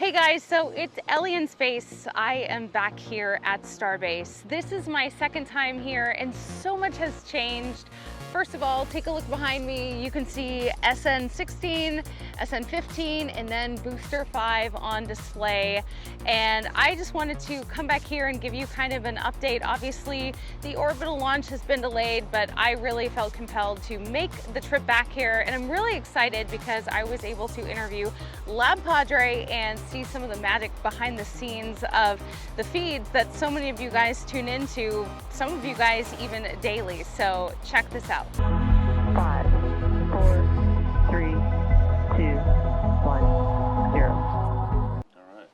Hey guys, so it's Ellie in space. I am back here at Starbase. This is my second time here and so much has changed. First of all, take a look behind me. You can see SN16, SN15, and then Booster 5 on display. And I just wanted to come back here and give you kind of an update. Obviously, the orbital launch has been delayed, but I really felt compelled to make the trip back here. And I'm really excited because I was able to interview LabPadre and see some of the magic behind the scenes of the feeds that so many of you guys tune into, some of you guys even daily. So check this out. 5, 4, 3, 2, 1, 0. All right.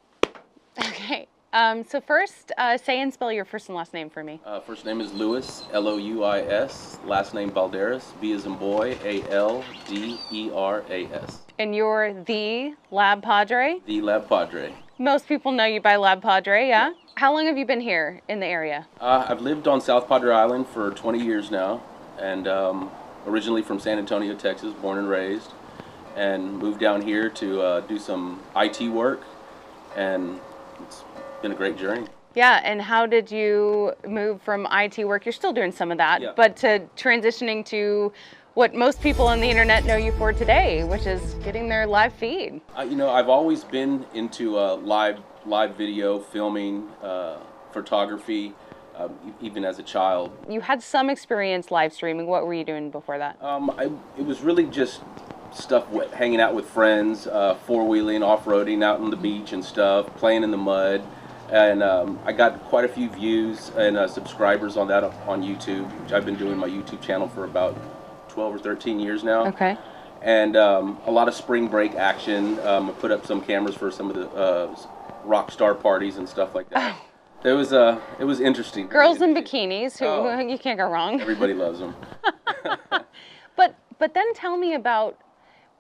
Okay. So first, say and spell your first and last name for me. First name is Louis, L-O-U-I-S. Last name Balderas, B as in boy, A-L-D-E-R-A-S. And you're the LabPadre? The LabPadre. Most people know you by LabPadre, yeah? How long have you been here in the area? I've lived on South Padre Island for 20 years now, and originally from San Antonio, Texas, born and raised, and moved down here to do some IT work, and it's been a great journey. Yeah, and how did you move from IT work? You're still doing some of that, Yeah. but to transitioning to what most people on the internet know you for today, which is getting their live feed. I've always been into live video, filming, photography, even as a child. You had some experience live streaming. What were you doing before that? It was really just stuff hanging out with friends, four-wheeling, off-roading out on the beach and stuff, playing in the mud. And I got quite a few views and subscribers on that on YouTube, which I've been doing my YouTube channel for about 12 or 13 years now. Okay. And a lot of spring break action. I put up some cameras for some of the rock star parties and stuff like that. It was interesting. Girls in bikinis, who you can't go wrong. Everybody loves them. But then tell me about,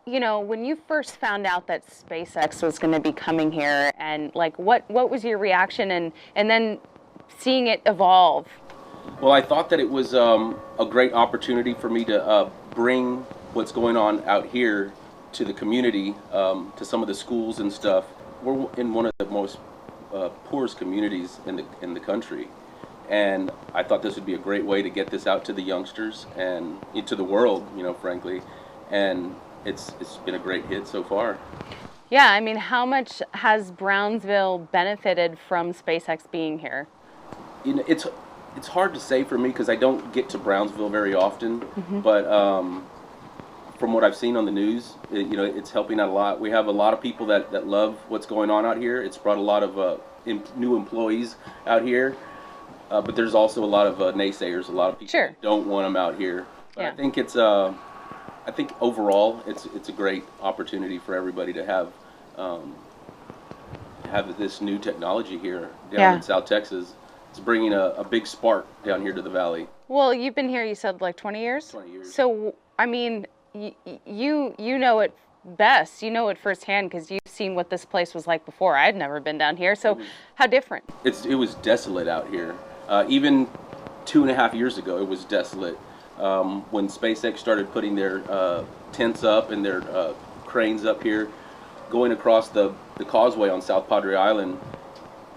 when you first found out that SpaceX was going to be coming here, and like what was your reaction, and then seeing it evolve? Well, I thought that it was a great opportunity for me to bring what's going on out here to the community, to some of the schools and stuff. We're in one of the most poorest communities in the country, and I thought this would be a great way to get this out to the youngsters and into the world, frankly, and it's been a great hit so far. Yeah, I mean, how much has Brownsville benefited from SpaceX being here? It's hard to say for me because I don't get to Brownsville very often, but from what I've seen on the news, it's helping out a lot. We have a lot of people that love what's going on out here. It's brought a lot of new employees out here, but there's also a lot of naysayers, a lot of people that don't want them out here. But yeah. I think overall it's a great opportunity for everybody to have this new technology here down in South Texas. It's bringing a big spark down here to the valley. Well, you've been here, you said, like 20 years? 20 years. So, I mean, you know it best. You know it firsthand because you've seen what this place was like before. I'd never been down here. So, how different? It was desolate out here. Even 2.5 years ago, it was desolate. When SpaceX started putting their tents up and their cranes up here, going across the causeway on South Padre Island,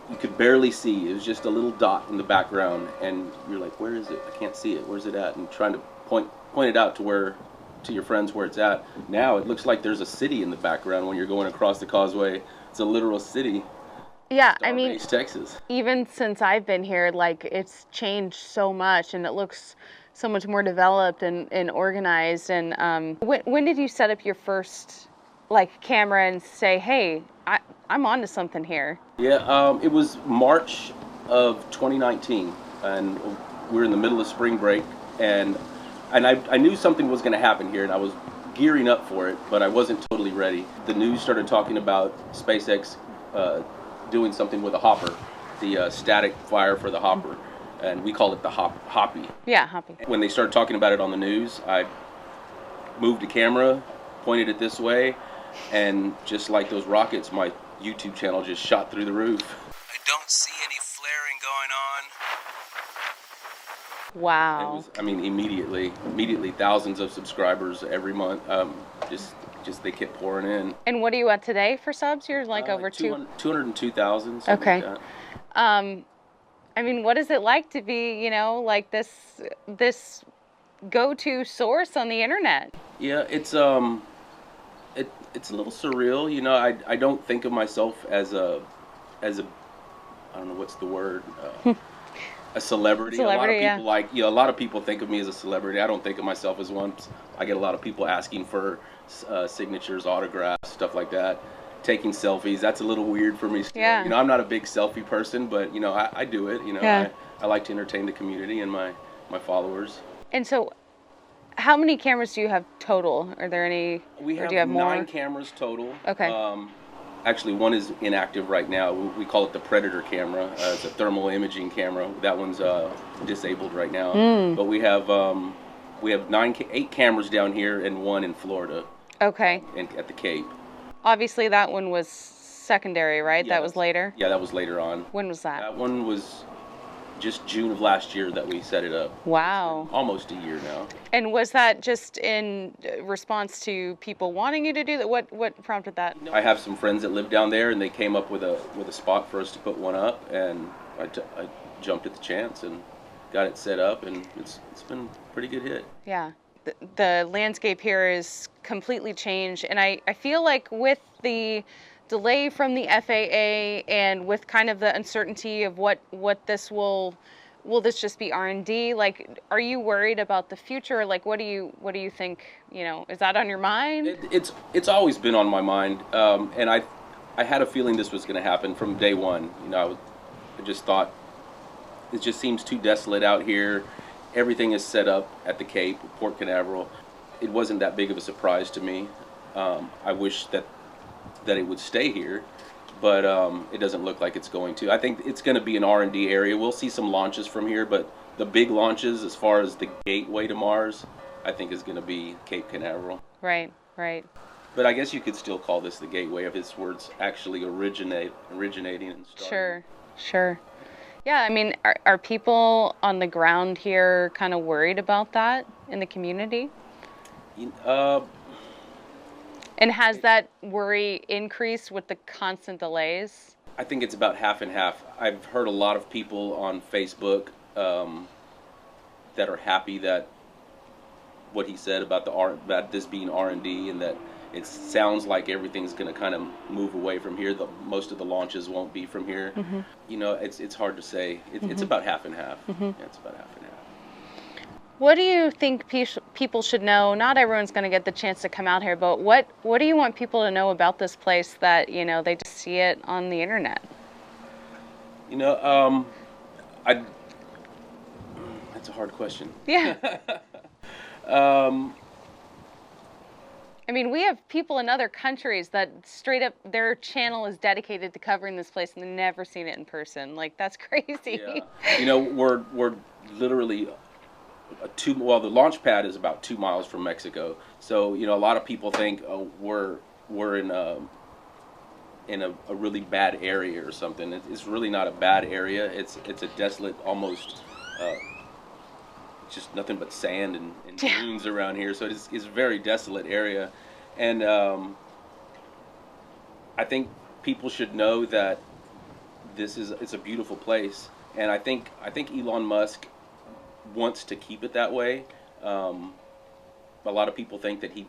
you could barely see. It was just a little dot in the background, and you're like, where is it? I can't see it. Where's it at? And trying to point it out to your friends where it's at. Now it looks like there's a city in the background when you're going across the causeway. It's a literal city. Yeah, Starbase, I mean, Texas. Even since I've been here, like, it's changed so much, and it looks so much more developed and organized. And when did you set up your first camera and say, hey, I'm onto something here? Yeah, it was March of 2019, and we were in the middle of spring break, and I knew something was going to happen here, and I was gearing up for it, but I wasn't totally ready. The news started talking about SpaceX doing something with a hopper, the static fire for the hopper, and we call it the Hoppy. Yeah, Hoppy. When they started talking about it on the news, I moved the camera, pointed it this way, and just like those rockets, my YouTube channel just shot through the roof. I don't see any flaring going on. Wow. It was, immediately thousands of subscribers every month. Just just they kept pouring in. And what are you at today for subs? You're like over 202,000. Okay. Like that. I mean, what is it like to be, you know, like this go-to source on the internet? Yeah, it's it's a little surreal. You know, I don't think of myself as a I don't know what's the word. A celebrity. A lot of people a lot of people think of me as a celebrity. I don't think of myself as one. I get a lot of people asking for signatures, autographs, stuff like that. Taking selfies, that's a little weird for me still. Yeah. You know, I'm not a big selfie person, but you know, I do it. You know, I like to entertain the community and my followers. And so, how many cameras do you have total? Are there any? We have do you have 9 more? cameras total. Okay. Actually, one is inactive right now. We call it the Predator camera. It's a thermal imaging camera. That one's disabled right now. But we have 8 cameras down here and 1 in Florida. Okay. And at the Cape. Obviously, that one was secondary, right? Yeah, that was later? Yeah, that was later on. When was that? That one was just June of last year that we set it up. Wow. Almost a year now. And was that just in response to people wanting you to do that? What prompted that? I have some friends that live down there, and they came up with a spot for us to put one up, and I jumped at the chance and got it set up, and it's been a pretty good hit. Yeah. The landscape here is completely changed, and I feel like with the delay from the FAA and with kind of the uncertainty of what this will this just be R&D? Like, are you worried about the future? Like, what do you think? You know, is that on your mind? It's always been on my mind, and I had a feeling this was going to happen from day one. You know, I just thought it just seems too desolate out here. Everything is set up at the Cape, Port Canaveral. It wasn't that big of a surprise to me. I wish that it would stay here, but it doesn't look like it's going to. I think it's going to be an R&D area. We'll see some launches from here, but the big launches, as far as the gateway to Mars, I think is going to be Cape Canaveral. Right. But I guess you could still call this the gateway of his words actually originating and starting. Sure. Yeah, I mean, are people on the ground here kind of worried about that in the community? And has that worry increased with the constant delays? I think it's about half and half. I've heard a lot of people on Facebook that are happy that what he said about about this being R&D, and that it sounds like everything's going to kind of move away from here. Most of the launches won't be from here. Mm-hmm. You know, it's hard to say. It's about half and half. Mm-hmm. Yeah, it's about half and half. What do you think people should know? Not everyone's going to get the chance to come out here, but what do you want people to know about this place that, you know, they just see it on the internet? You know, that's a hard question. Yeah. I mean, we have people in other countries that straight up their channel is dedicated to covering this place and they've never seen it in person. Like, that's crazy. Yeah. You know, we're literally the launch pad is about 2 miles from Mexico. So, you know, a lot of people think we're in a really bad area or something. It's really not a bad area. It's a desolate, almost just nothing but sand and dunes around here. So it's a very desolate area, and I think people should know that it's a beautiful place, and I think Elon Musk wants to keep it that way. A lot of people think that he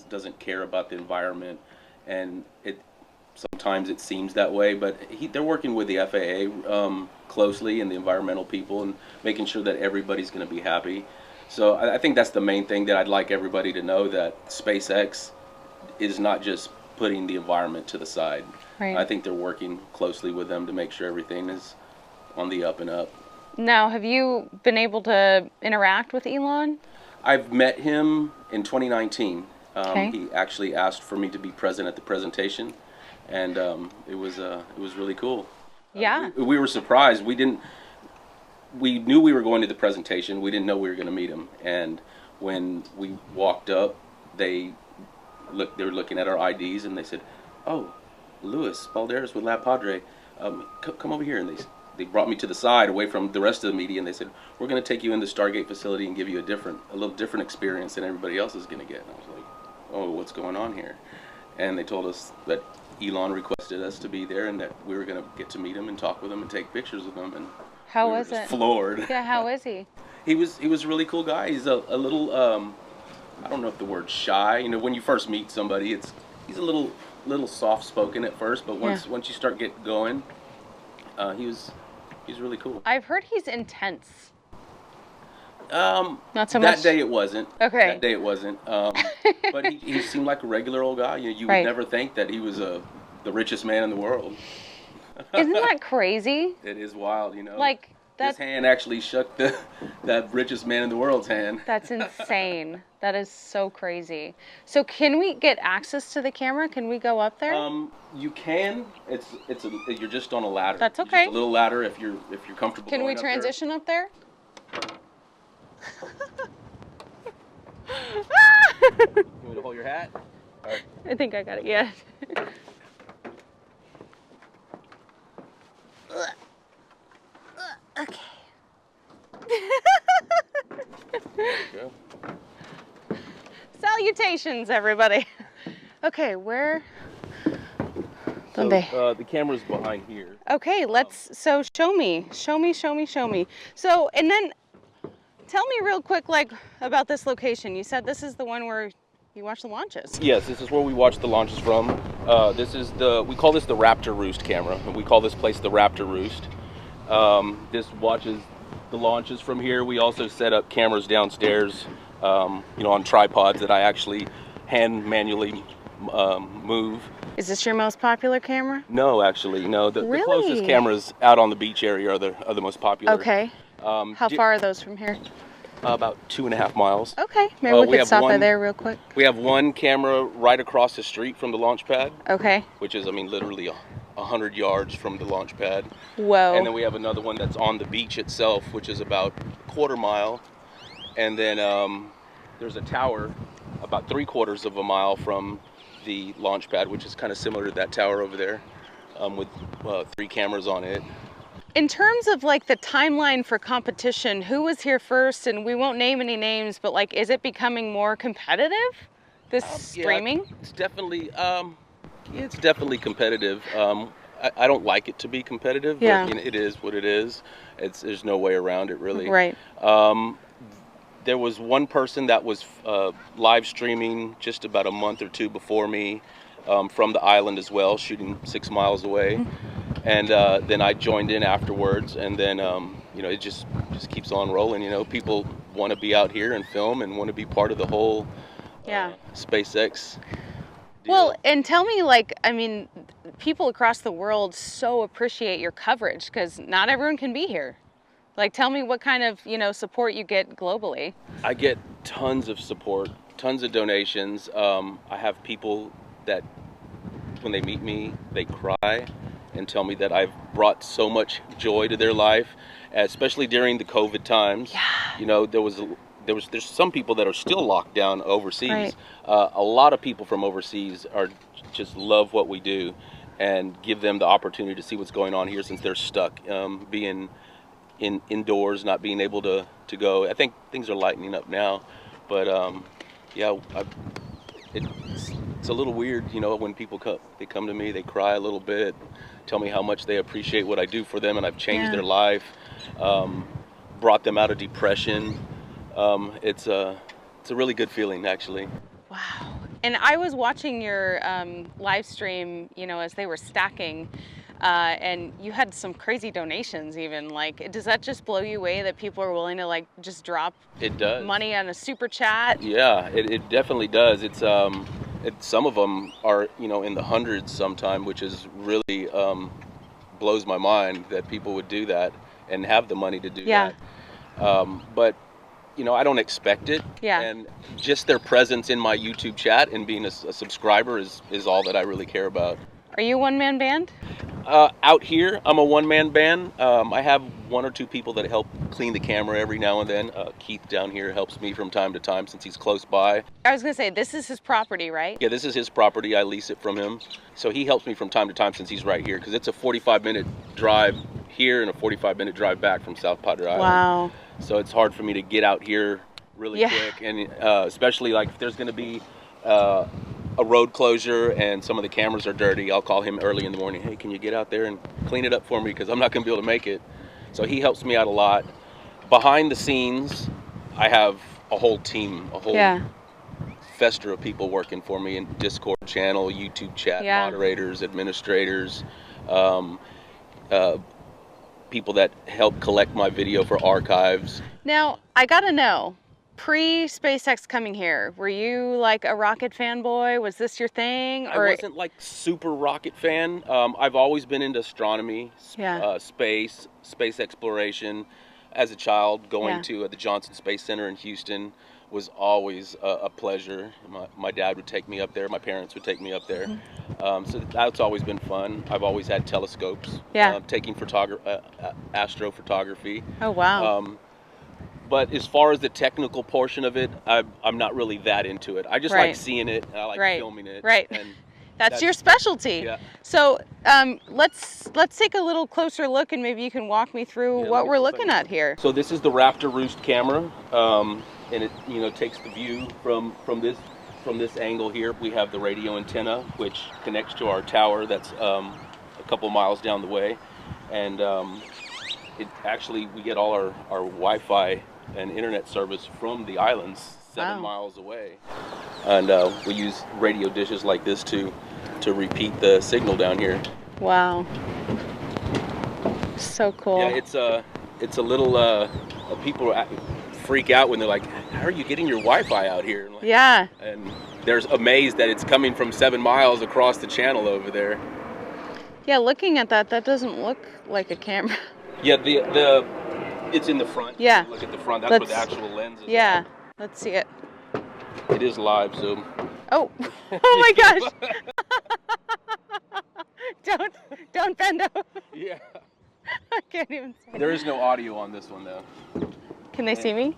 doesn't care about the environment, and sometimes it seems that way, but they're working with the FAA closely and the environmental people and making sure that everybody's going to be happy. So I think that's the main thing that I'd like everybody to know, that SpaceX is not just putting the environment to the side. Right. I think they're working closely with them to make sure everything is on the up and up. Now, have you been able to interact with Elon? I've met him in 2019. Okay. He actually asked for me to be present at the presentation, and it was really cool. Yeah. We were surprised. We knew we were going to the presentation. We didn't know we were going to meet him. And when we walked up, they were looking at our IDs, and they said, "Oh, Louis Balderas with LabPadre, come over here." And they brought me to the side, away from the rest of the media, and they said, "We're going to take you in the Stargate facility and give you a little different experience than everybody else is going to get." And I was like, oh, what's going on here? And they told us that Elon requested us to be there and that we were going to get to meet him and talk with him and take pictures with him. And how we were was just it? Floored. Yeah, how is he? He was a really cool guy. He's a little, I don't know if the word's shy. You know, when you first meet somebody, he's a little soft-spoken at first, but once you start get going, he's really cool. I've heard he's intense. Not so that much. day it wasn't. Okay. That day it wasn't. But he seemed like a regular old guy. You Right. would never think that he was the richest man in the world. Isn't that crazy? It is wild, you know. Like his hand actually shook that richest man in the world's hand. That's insane. That is so crazy. So can we get access to the camera? Can we go up there? You can. You're just on a ladder. That's okay. Just a little ladder if you're comfortable. Can we going up transition up there? You want me to hold your hat? All right. I think I got it. Yeah. Okay. There you go. Salutations, everybody. Okay, where? So, Donde? the camera's behind here. Okay, so show me. So, and then tell me real quick, like, about this location. You said this is the one where you watch the launches. Yes, this is where we watch the launches from. We call this the Raptor Roost camera, and we call this place the Raptor Roost. This watches the launches from here. We also set up cameras downstairs, on tripods that I actually manually move. Is this your most popular camera? No, actually, no. The Really? closest cameras out on the beach area are the most popular. Okay. How far are those from here? About 2.5 miles. Okay, maybe we could have stop by one- there real quick. We have one camera right across the street from the launch pad, Okay. which is, literally 100 yards from the launch pad. Whoa. And then we have another one that's on the beach itself, which is about 1/4 mile. And then there's a tower about 3/4 of a mile from the launch pad, which is kind of similar to that tower over there, with 3 cameras on it. In terms of like the timeline for competition, who was here first? And we won't name any names, but like, is it becoming more competitive? This streaming? Yeah, it's definitely competitive. I don't like it to be competitive, Yeah. but it is what it is. There's no way around it, really. Right. There was one person that was live streaming just about a month or two before me, from the island as well, shooting 6 miles away. And then I joined in afterwards, and then it just keeps on rolling. People want to be out here and film and want to be part of the whole SpaceX deal. Well, and tell me, like, people across the world so appreciate your coverage because not everyone can be here. Like, tell me what kind of, support you get globally. I get tons of support, tons of donations. I have people that, when they meet me, they cry and tell me that I've brought so much joy to their life, especially during the COVID times. Yeah. There's some people that are still locked down overseas. Right. A lot of people from overseas just love what we do and give them the opportunity to see what's going on here since they're stuck being indoors, not being able to go. I think things are lightening up now, but it's a little weird, when people come to me, they cry a little bit, tell me how much they appreciate what I do for them, and I've changed their life, brought them out of depression. It's a really good feeling, actually. Wow. And I was watching your live stream, as they were stacking, and you had some crazy donations even. Like, does that just blow you away that people are willing to, like, just drop It does. money on a super chat? Yeah, it definitely does. It's some of them are, in the hundreds sometime, which is really blows my mind that people would do that and have the money to do that. But I don't expect it. Yeah. And just their presence in my YouTube chat and being a subscriber is all that I really care about. Are you a one-man band? Out here, I'm a one-man band. I have 1 or 2 people that help clean the camera every now and then. Keith down here helps me from time to time since he's close by. I was gonna say, this is his property, right? Yeah, this is his property. I lease it from him. So he helps me from time to time since he's right here, because it's a 45-minute drive here and a 45-minute drive back from South Padre Island. Wow. So it's hard for me to get out here really quick, and especially like if there's going to be a road closure and some of the cameras are dirty, I'll call him early in the morning. Hey, can you get out there and clean it up for me? Because I'm not going to be able to make it. So he helps me out a lot. Behind the scenes, I have a whole team, a whole fester of people working for me in Discord channel, YouTube chat, moderators, administrators, people that help collect my video for archives. Now, I gotta know, pre-SpaceX coming here, were you like a rocket fanboy? Was this your thing? Or... I wasn't like super rocket fan. I've always been into astronomy, space exploration. As a child, going to the Johnson Space Center in Houston was always a pleasure. My dad would take me up there. My parents would take me up there. So that's always been fun. I've always had telescopes, taking astrophotography. Oh, wow. But as far as the technical portion of it, I'm not really that into it. I just like seeing it, and I like filming it. And that's your specialty. Yeah. So let's take a little closer look, and maybe you can walk me through what we're looking at here. So this is the Raptor Roost camera, and it takes the view from this angle here. We have the radio antenna, which connects to our tower that's a couple miles down the way, and we get all our Wi-Fi and internet service from the islands 7 miles away, and we use radio dishes like this to repeat the signal down here. Wow, so cool. Yeah, it's a little people freak out when they're like, how are you getting your Wi-Fi out here? And and they're amazed that it's coming from 7 miles across the channel over there. Yeah, looking at that doesn't look like a camera. Yeah, it's in the front. Yeah. Look at the front. That's where the actual lens is. Yeah. Let's see it. It is live, so. Oh. Oh my gosh. Don't bend over. Yeah. I can't even see. There is no audio on this one though. Can they see me?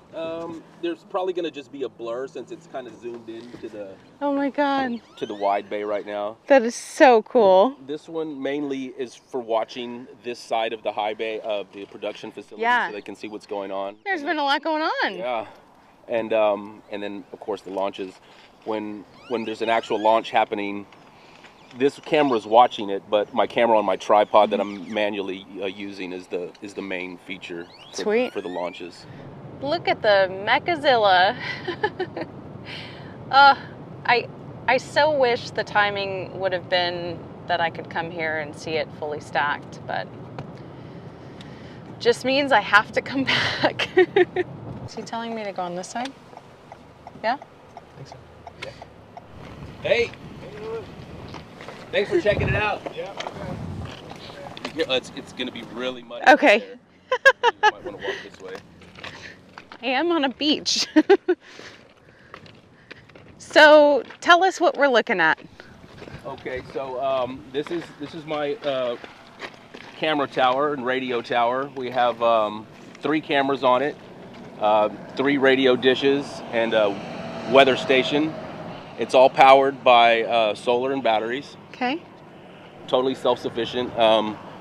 There's probably going to just be a blur since it's kind of zoomed in to the. Oh my God. To the wide bay right now. That is so cool. This one mainly is for watching this side of the high bay of the production facility, so they can see what's going on. There's been a lot going on. Yeah, and then of course the launches. When there's an actual launch happening, this camera's watching it, but my camera on my tripod that I'm manually using is the main feature for the launches. Look at the Mechazilla. I so wish the timing would have been that I could come here and see it fully stacked, but just means I have to come back. Is he telling me to go on this side? Yeah? I think so. Yeah. Hey! Thanks for checking it out. Yeah. It's going to be really muddy. Okay. You might want to walk this way. I am on a beach. So tell us what we're looking at. Okay, so this is my camera tower and radio tower. We have 3 cameras on it, 3 radio dishes, and a weather station. It's all powered by solar and batteries. Okay. Totally self-sufficient.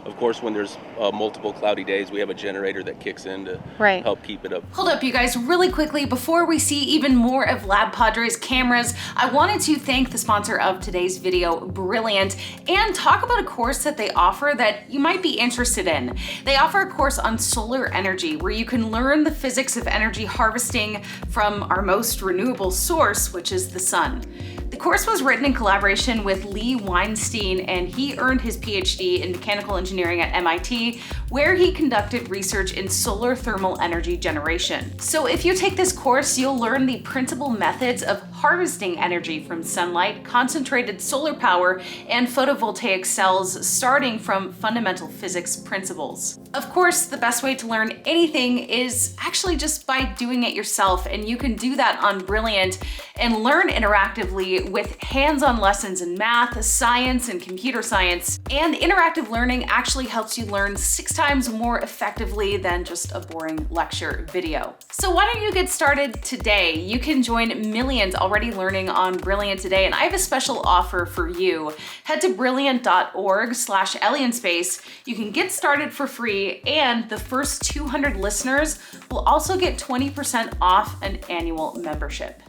Of course, when there's multiple cloudy days, we have a generator that kicks in to help keep it up. Hold up, you guys, really quickly, before we see even more of LabPadre's cameras, I wanted to thank the sponsor of today's video, Brilliant, and talk about a course that they offer that you might be interested in. They offer a course on solar energy, where you can learn the physics of energy harvesting from our most renewable source, which is the sun. The course was written in collaboration with Lee Weinstein, and he earned his PhD in mechanical engineering at MIT, where he conducted research in solar thermal energy generation. So if you take this course, you'll learn the principal methods of harvesting energy from sunlight, concentrated solar power, and photovoltaic cells, starting from fundamental physics principles. Of course, the best way to learn anything is actually just by doing it yourself, and you can do that on Brilliant and learn interactively with hands-on lessons in math, science, and computer science. And interactive learning actually helps you learn 6 times more effectively than just a boring lecture video. So why don't you get started today? You can join millions already learning on Brilliant today, and I have a special offer for you. Head to brilliant.org/Ellie-in-Space. You can get started for free, and the first 200 listeners will also get 20% off an annual membership.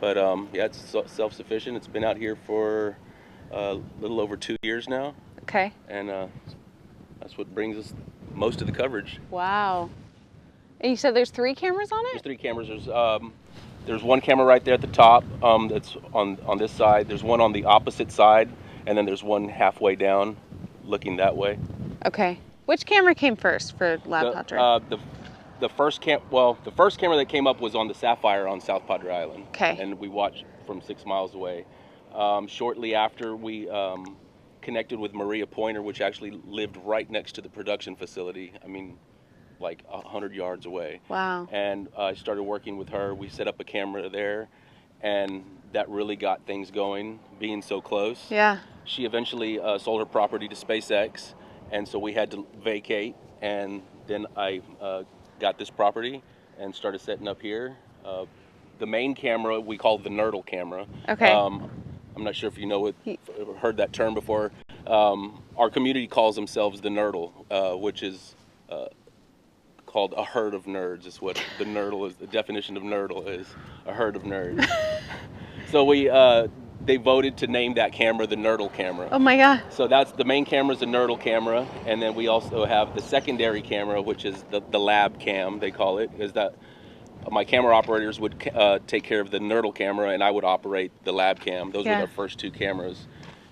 But yeah, it's self-sufficient. It's been out here for a little over 2 years now. Okay. And that's what brings us most of the coverage. Wow. And you said there's 3 cameras on There's it? 3 cameras. There's one camera right there at the top that's on this side. There's one on the opposite side, and then there's one halfway down looking that way. Okay. Which camera came first for LabPadre? The first camera that came up was on the Sapphire on South Padre Island. Okay. And we watched from 6 miles away. Shortly after, we connected with Maria Pointer, which actually lived right next to the production facility. I mean, like 100 yards away. Wow. And I started working with her. We set up a camera there, and that really got things going, being so close. Yeah. She eventually sold her property to SpaceX, and so we had to vacate, and then I got this property and started setting up here. The main camera we call the Nerdle camera. Okay. I'm not sure if you know heard that term before. Our community calls themselves the Nerdle, which is called a herd of nerds. Is what the Nerdle is. The definition of Nerdle is a herd of nerds. So they voted to name that camera the Nerdle camera. Oh my God. So that's the main camera is the Nerdle camera, and then we also have the secondary camera, which is the lab cam, they call it, is that my camera operators would take care of the Nerdle camera, and I would operate the lab cam. Those were the first 2 cameras.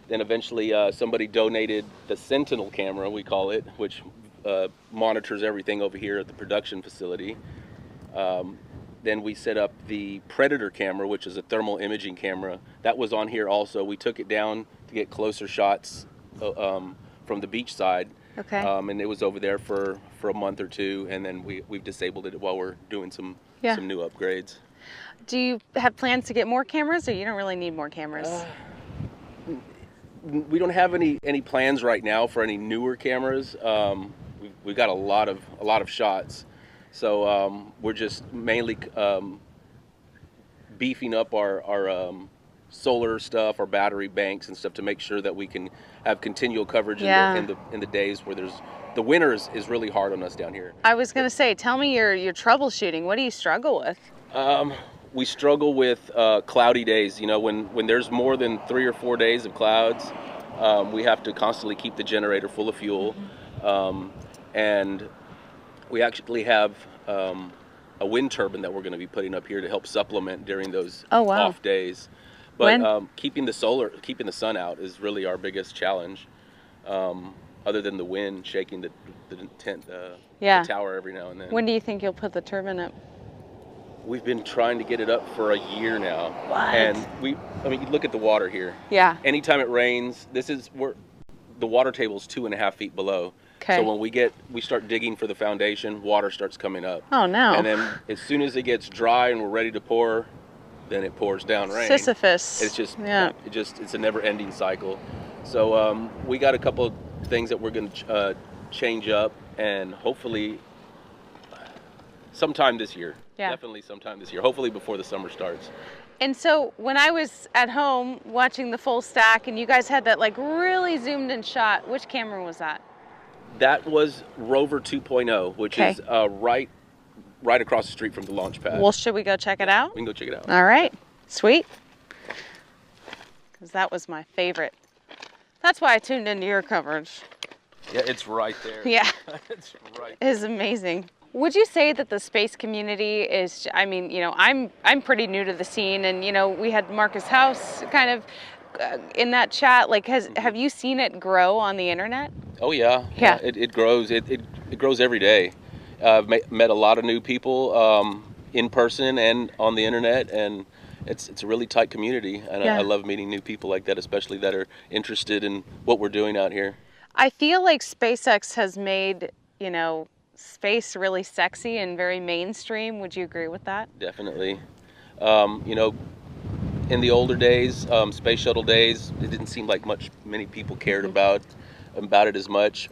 Then eventually somebody donated the Sentinel camera, we call it, which monitors everything over here at the production facility. Then we set up the Predator camera, which is a thermal imaging camera. That was on here also. We took it down to get closer shots from the beach side. Okay. And it was over there for a month or 2, and then we've disabled it while we're doing some new upgrades. Do you have plans to get more cameras, or you don't really need more cameras? We don't have any plans right now for any newer cameras. We've got a lot of shots. So we're just mainly beefing up our solar stuff, our battery banks and stuff to make sure that we can have continual coverage in the days where the winter is really hard on us down here. I was gonna say, tell me your troubleshooting. What do you struggle with? We struggle with cloudy days. You know, when there's more than 3 or 4 days of clouds, we have to constantly keep the generator full of fuel, and we actually have a wind turbine that we're going to be putting up here to help supplement during those off days. But keeping the sun out is really our biggest challenge. Other than the wind shaking the tower every now and then. When do you think you'll put the turbine up? We've been trying to get it up for a year now. What? And look at the water here. Yeah. Anytime it rains, the water table is 2.5 feet below. Okay. So when we start digging for the foundation, water starts coming up. Oh no. And then as soon as it gets dry and we're ready to pour, then it pours down rain. Sisyphus. It's just it's a never-ending cycle. So we got a couple of things that we're going to change up, and hopefully sometime this year. Yeah. Definitely sometime this year. Hopefully before the summer starts. And so when I was at home watching the full stack and you guys had that like really zoomed in shot, which camera was that? That was Rover 2.0, which is right across the street from the launch pad. Well, should we go check it out? We can go check it out. All right, sweet. Because that was my favorite. That's why I tuned into your coverage. Yeah, it's right there. Yeah. It's right there. It's amazing. Would you say that the space community is, I mean, you know, I'm pretty new to the scene, and, you know, we had Marcus House kind of in that chat. Like, have you seen it grow on the internet? Oh, yeah. Yeah. It grows. It grows every day. I've met a lot of new people in person and on the internet, and it's a really tight community, and I love meeting new people like that, especially that are interested in what we're doing out here. I feel like SpaceX has made, you know, space really sexy and very mainstream. Would you agree with that? Definitely. You know, in the older days, space shuttle days, it didn't seem like many people cared about it as much.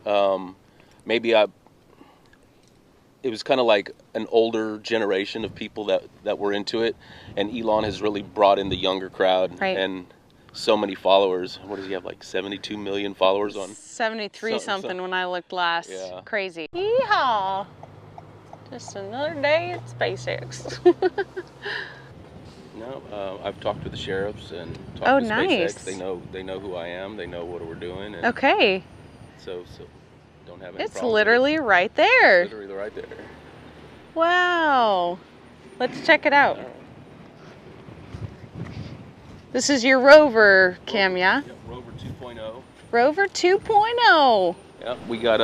Maybe it was kind of like an older generation of people that were into it, and Elon has really brought in the younger crowd, and so many followers. What does he have, like 72 million followers on? 73 something when I looked last. Yeah. Crazy. Yeehaw! Just another day at SpaceX. No, I've talked to the sheriffs and talked Oh, to nice. SpaceX. They know who I am. They know what we're doing. And Okay. So don't have any It's problems with literally right there. it. Literally right there. Wow. Let's check it out. All right. This is your rover cam, yeah? Yep, Rover 2.0. Rover 2.0. Yep, we got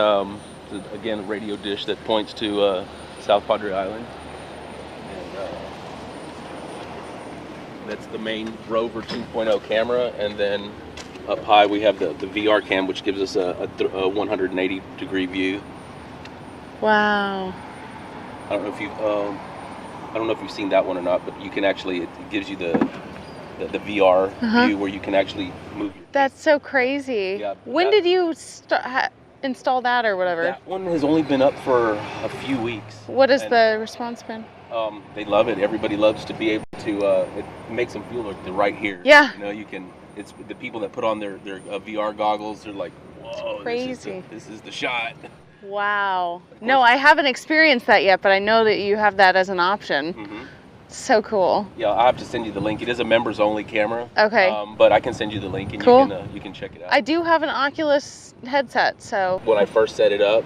again a radio dish that points to South Padre Island, and that's the main Rover 2.0 camera. And then up high we have the VR cam, which gives us a 180 degree view. Wow. I don't know if you've seen that one or not, but you can actually, it gives you the VR view where you can actually move your That's so crazy. Yeah, when did you install that or whatever? That one has only been up for a few weeks. What has the response been? They love it. Everybody loves to be able to, it makes them feel like they're right here. Yeah. You know, it's the people that put on their VR goggles, they're like, whoa, crazy. This is the shot. Wow. No, I haven't experienced that yet, but I know that you have that as an option. Mm-hmm. So cool. Yeah, I have to send you the link. It is a members only camera. Okay. But I can send you the link and Cool. you can check it out. I do have an Oculus headset, so. When I first set it up,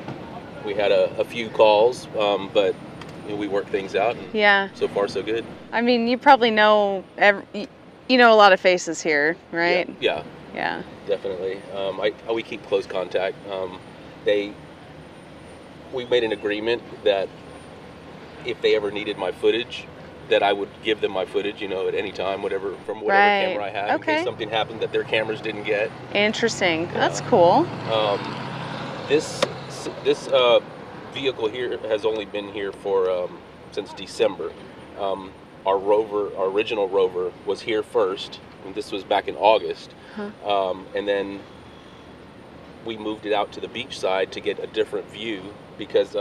we had a few calls, but we worked things out. And Yeah. So far, so good. I mean, you probably know, you know a lot of faces here, right? Yeah. Yeah. Definitely. We keep close contact. We made an agreement that if they ever needed my footage, that I would give them my footage, at any time, from whatever camera I had, in case something happened that their cameras didn't get. Interesting. That's cool. This vehicle here has only been here for since December. Our original rover was here first, and this was back in August. And then we moved it out to the beach side to get a different view because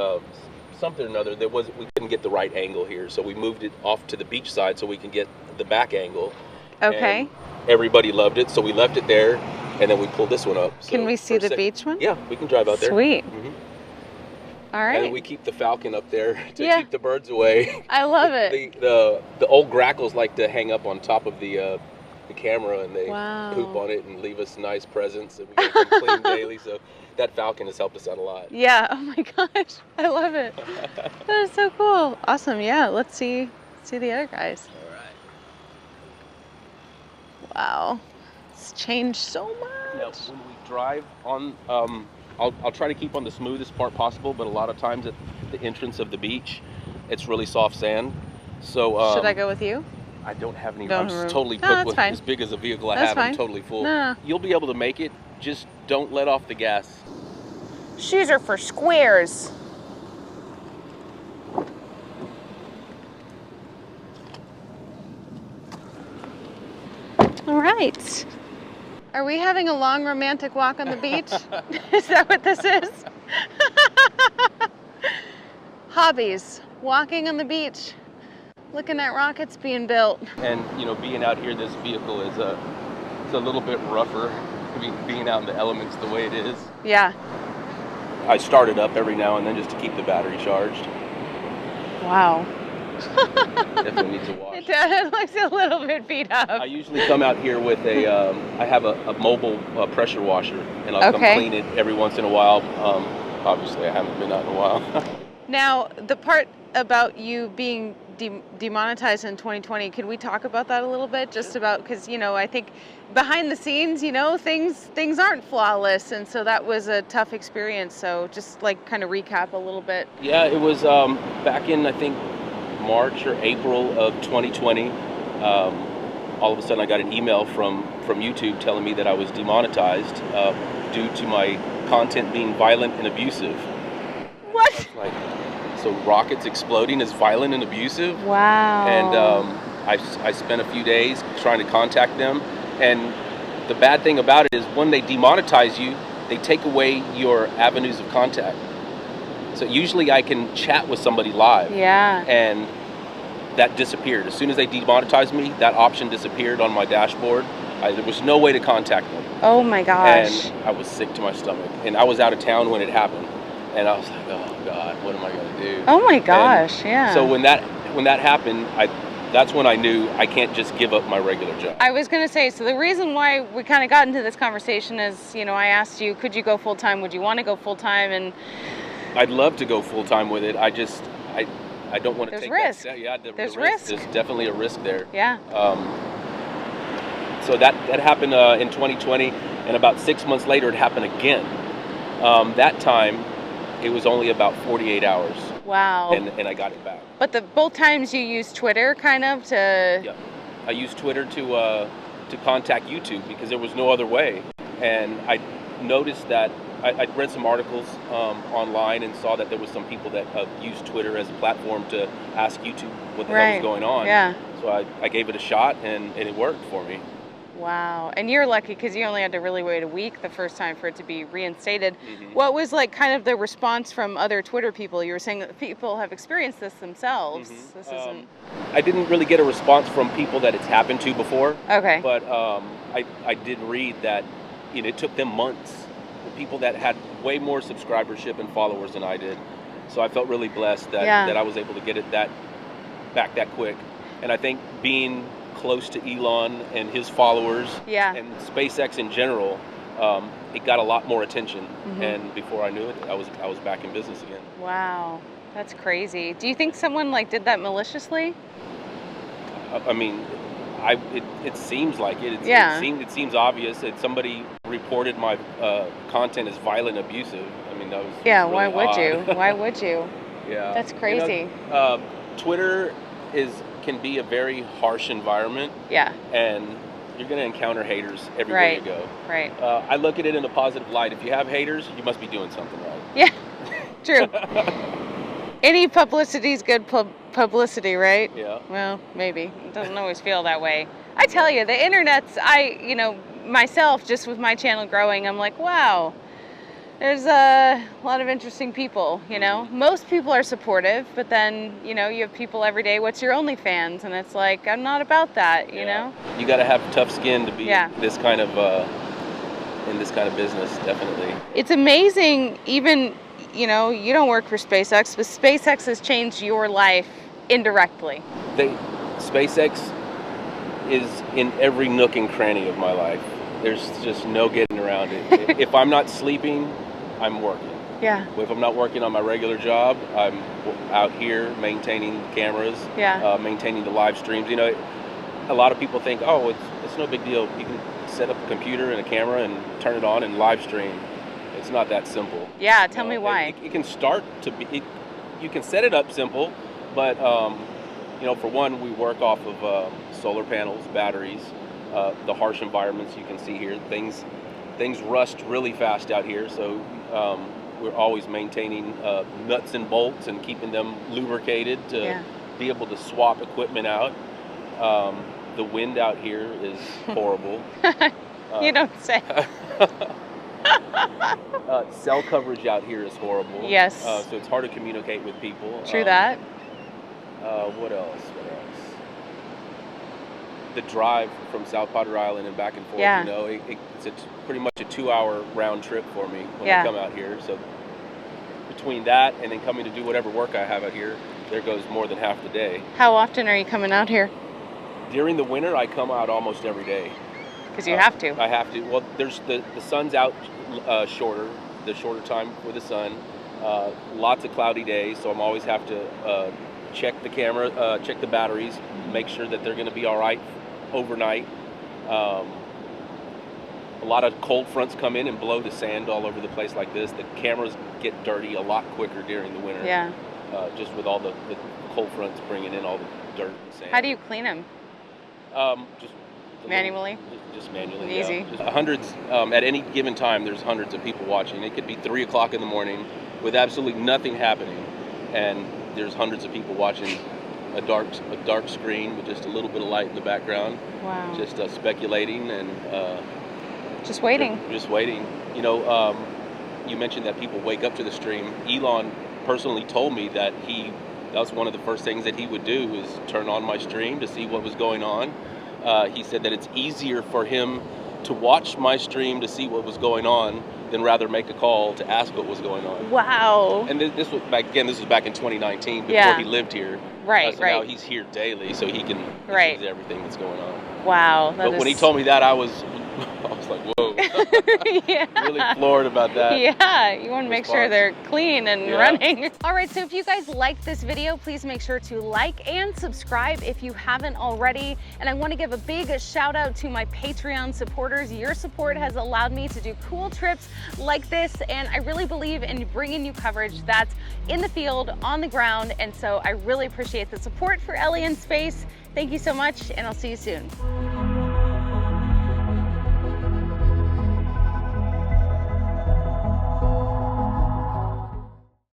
something or another, we couldn't get the right angle here, so we moved it off to the beach side so we can get the back angle. Okay. And everybody loved it, so we left it there, and then we pulled this one up. So can we see the beach one? Yeah, we can drive out there. Sweet. Mm-hmm. All right. And we keep the falcon up there to keep the birds away. I love it. The old grackles like to hang up on top of the camera, and they poop on it and leave us nice presents, and we get them clean daily. So that falcon has helped us out a lot. Yeah. Oh my gosh, I love it. That is so cool. Awesome. Yeah. Let's see the other guys. All right. Wow. It's changed so much. Now, when we drive on, I'll try to keep on the smoothest part possible, but a lot of times at the entrance of the beach, it's really soft sand. So should I go with you? I don't have any No room. I'm just room. totally No, booked that's with fine. as big as a vehicle I That's have. fine. I'm totally full. No. You'll be able to make it. Just don't let off the gas. Shoes are for squares. All right. Are we having a long romantic walk on the beach? Is that what this is? Hobbies. Walking on the beach. Looking at rockets being built. And being out here, this vehicle is it's a little bit rougher. Being out in the elements the way it is. Yeah. I start it up every now and then just to keep the battery charged. Wow. Definitely needs a wash. It looks a little bit beat up. I usually come out here with I have a mobile pressure washer, and I'll come clean it every once in a while. Obviously, I haven't been out in a while. Now, the part about you being demonetized in 2020, can we talk about that a little bit? Just about, because, I think behind the scenes, things aren't flawless, and so that was a tough experience. So just kind of recap a little bit. Yeah, it was back in, I think, March or April of 2020. All of a sudden I got an email from YouTube telling me that I was demonetized due to my content being violent and abusive. What? So rockets exploding is violent and abusive? Wow. And I spent a few days trying to contact them. And the bad thing about it is when they demonetize you, they take away your avenues of contact. So usually I can chat with somebody live. Yeah. And that disappeared. As soon as they demonetized me, that option disappeared on my dashboard. There was no way to contact them. Oh my gosh. And I was sick to my stomach. And I was out of town when it happened. And I was like, oh God, what am I gonna do? Oh my gosh, yeah. So when that happened, that's when I knew I can't just give up my regular job. I was going to say, so the reason why we kind of got into this conversation is, you know, I asked you, could you go full time? Would you want to go full time? And I'd love to go full time with it. I don't want to take risk. that. Yeah, There's risk. There's definitely a risk there. Yeah. So that happened in 2020, and about 6 months later, it happened again. That time, it was only about 48 hours. Wow. And I got it back. But both times you used Twitter, kind of to. Yeah, I used Twitter to contact YouTube because there was no other way, and I noticed that. I read some articles online and saw that there was some people that used Twitter as a platform to ask YouTube what the hell was going on. Yeah. So I gave it a shot, and it worked for me. Wow. And you're lucky because you only had to really wait a week the first time for it to be reinstated. Mm-hmm. What was like kind of the response from other Twitter people? You were saying that people have experienced this themselves. Mm-hmm. This isn't. I didn't really get a response from people that it's happened to before. Okay. But I did read that it took them months. The people that had way more subscribership and followers than I did. So I felt really blessed that I was able to get it back that quick. And I think being close to Elon and his followers and SpaceX in general, it got a lot more attention. Mm-hmm. And before I knew it, I was back in business again. Wow, that's crazy. Do you think someone did that maliciously? I mean, it seems like it. It seems obvious that somebody reported my content as violent, abusive. I mean, that was really why would odd. you? Why would you? Yeah, that's crazy. Twitter can be a very harsh environment. Yeah, and you're going to encounter haters everywhere you go. Right. I look at it in a positive light. If you have haters, you must be doing something right. Yeah, true. Any publicity is good publicity, right? Yeah. Well, maybe. It doesn't always feel that way. I tell you, the internet's, myself, just with my channel growing, I'm like, wow, there's a lot of interesting people, Most people are supportive, but then, you have people every day, what's your OnlyFans? And it's like, I'm not about that, you know? You got to have tough skin to be in this kind of business, definitely. It's amazing, even, you don't work for SpaceX, but SpaceX has changed your life indirectly. SpaceX is in every nook and cranny of my life. There's just no getting around it. If I'm not sleeping, I'm working. Yeah. If I'm not working on my regular job, I'm out here maintaining cameras, maintaining the live streams. A lot of people think, oh, it's no big deal. You can set up a computer and a camera and turn it on and live stream. It's not that simple. Yeah, tell me why. It can start to be, you can set it up simple, but, for one, we work off of solar panels, batteries, the harsh environments you can see here. Things rust really fast out here, so we're always maintaining nuts and bolts and keeping them lubricated to be able to swap equipment out. The wind out here is horrible. You don't say. Cell coverage out here is horrible. Yes. So it's hard to communicate with people. True that. What else? The drive from South Padre Island and back and forth, it's pretty much a 2-hour round trip for me when I come out here. So between that and then coming to do whatever work I have out here, there goes more than half the day. How often are you coming out here? During the winter, I come out almost every day. Because you have to. I have to. Well, there's the sun's out shorter time for the sun. Lots of cloudy days, so I'm always have to check the camera, check the batteries, make sure that they're going to be all right overnight. A lot of cold fronts come in and blow the sand all over the place like this. The cameras get dirty a lot quicker during the winter. Yeah. Just with all the cold fronts bringing in all the dirt and sand. How do you clean them? Just manually? Just manually, Easy. Just hundreds, at any given time, there's hundreds of people watching. It could be 3 o'clock in the morning with absolutely nothing happening, and there's hundreds of people watching a dark screen with just a little bit of light in the background. Wow. Just speculating and just waiting. Just waiting. You mentioned that people wake up to the stream. Elon personally told me that was one of the first things that he would do is turn on my stream to see what was going on. He said that it's easier for him to watch my stream to see what was going on than rather make a call to ask what was going on. Wow. And this was back again. This was back in 2019 before Yeah. he lived here. Right, so right. Now he's here daily, so he can Right. see everything that's going on. Wow. But when he told me that, I was like, whoa. Yeah. Really floored about that. Yeah, you want to make sure response. they're clean and Yeah. running. All right, so if you guys liked this video, please make sure to like and subscribe if you haven't already. And I want to give a big shout out to my Patreon supporters. Your support has allowed me to do cool trips like this, and I really believe in bringing you coverage that's in the field, on the ground, and so I really appreciate the support for Ellie in Space. Thank you so much, and I'll see you soon.